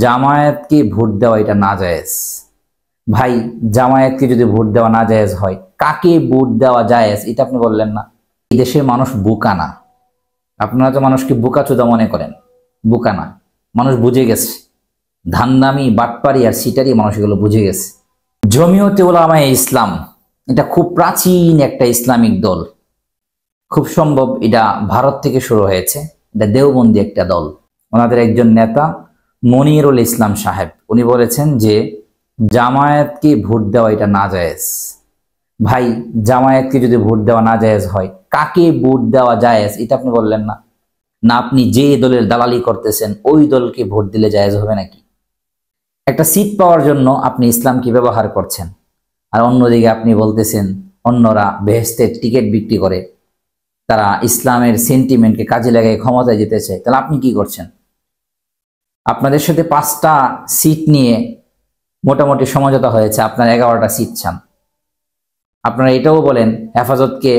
জামায়াতকে vote দেওয়া এটা নাজায়েজ। ভাই, জামায়াতকে যদি ভোট দেওয়া নাজায়েজ হয়, কাকে ভোট দেওয়া জায়েজ এটা আপনি বললেন না। এই দেশের মানুষ বোকা না। আপনারা তো মানুষকে বোকাচোদা মনে করেন, বোকা না। মানুষ বুঝে গেছে, ধান্দামি, বাটপারি আর সিটারি মানুষ এগুলো বুঝে গেছে। জমিয়তে উলামায়ে ইসলাম এটা খুব প্রাচীন একটা ইসলামিক দল। খুব সম্ভব এটা ভারত থেকে শুরু হয়েছে। এটা দেওবন্দি একটা দল। ওনাদের একজন নেতা মনিরুল ইসলাম সাহেব, উনি বলেছেন যে জামায়াতকে ভোট দেওয়া এটা নাজায়েজ। ভাই, জামায়াতকে যদি ভোট দেওয়া নাজায়েজ হয়, কাকে ভোট দেওয়া জায়েজ এটা আপনি বললেন না। না আপনি যে দলের দালালি করতেছেন ওই দলকে ভোট দিলে জায়েজ হবে নাকি? একটা সিট পাওয়ার জন্য আপনি ইসলামকে ব্যবহার করছেন, আর অন্যদিকে আপনি বলতেছেন অন্যরা বেহেশতের টিকিট বিক্রি করে, তারা ইসলামের সেন্টিমেন্টকে কাজে লাগায় ক্ষমতায় যেতে চায়। তাহলে আপনি কি করছেন? আপনাদের সাথে 5টা সিট নিয়ে মোটামুটি সমঝোতা হয়েছে, আপনার 11টা সিট চান। আপনারা এটাও বলেন হেফাজতকে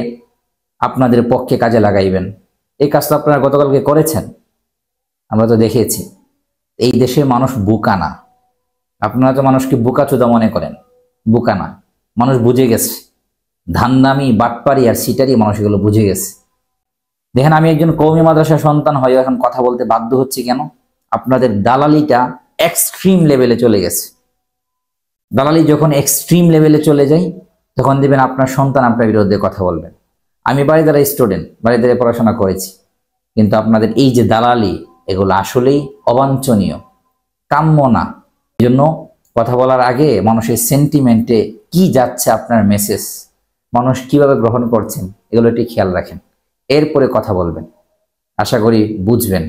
আপনাদের পক্ষে কাজে লাগাইবেন। এই কাজটা আপনারা গতকালকে করেছেন, আমরা তো দেখেছি। এই দেশের মানুষ বোকা না। আপনারা তো মানুষকে বোকাচোদা মনে করেন, বোকা না। মানুষ বুঝে গেছে, ধান্দামি, বাটপারি আর সিটারি মানুষ এগুলো বুঝে গেছে। দেখেন, আমি একজন কওমি মাদ্রাসার সন্তান হয়ে এখন কথা বলতে বাধ্য হচ্ছি কেন? আপনাদের দালালিটা এক্সট্রিম লেভেলে চলে গেছে। দালালি যখন এক্সট্রিম লেভেলে চলে যায়, তখন দেখবেন আপনার সন্তান আপনার বিরুদ্ধে কথা বলবেন। আমি বাড়িদারা স্টুডেন্ট, বাড়িদারে পড়াশোনা করেছি, কিন্তু আপনাদের এই যে দালালি, এগুলো আসলেই অবাঞ্ছনীয়, কাম্য না। এই জন্য কথা বলার আগে মানুষের সেন্টিমেন্টে কি যাচ্ছে, আপনার মেসেজ মানুষ কিভাবে গ্রহণ করছেন, এগুলো একটু খেয়াল রাখেন, এরপরে কথা বলবেন। আশা করি বুঝবেন।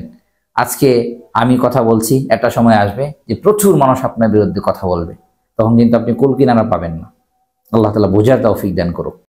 আজকে আমি কথা বলছি, একটা সময় আসবে যে প্রচুর মানুষ আপনার বিরুদ্ধে কথা বলবে, তখন কিন্তু আপনি কুল কিনারা পাবেন না। আল্লাহ তাআলা বোঝার তৌফিক দান করুক।